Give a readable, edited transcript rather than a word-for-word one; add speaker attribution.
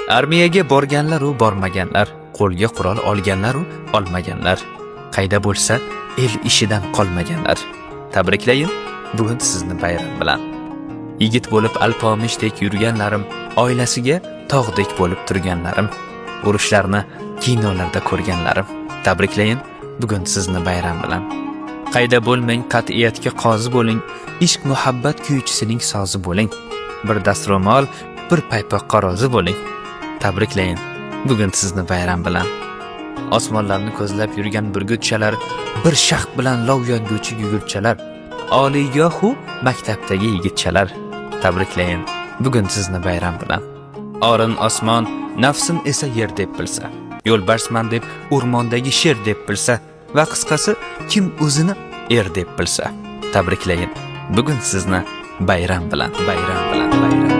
Speaker 1: Armiyaga borganlar u bormaganlar, qo'lga qurol olganlar u olmaganlar, qayda bo'lsa el ishidan qolmaganlar. Tabriklayin bugun sizni bayram bilan. Yigit bo'lib alpomishdek yurganlarim, oilasiga tog'dek bo'lib turganlarim, urushlarni kinolarda ko'rganlarim. Tabriklayin bugun sizni bayram bilan. Qayda bo'lmang, qat'iyatga qozi bo'ling, ishq muhabbat kuychisining sozi bo'ling. Bir dastro'mol, bir paypoqqa rozi bo'ling. Tabriklayin bugun sizni bayram bilan. Osmonlarni ko'zlab yurgan burgutchalar, bir shaxt bilan lov yonguvchi gugurchalar, oliygohu maktabdagi yigitchalar. Tabriklayin bugun sizni bayram bilan. Orin osmon, nafsin esa yer deb bilsa, yo'lbarsman deb o'rmondagi sher deb bilsa va qisqasi kim o'zini er deb bilsa. Tabriklayin bugun sizni bayram bilan, bayram bilan, bayram.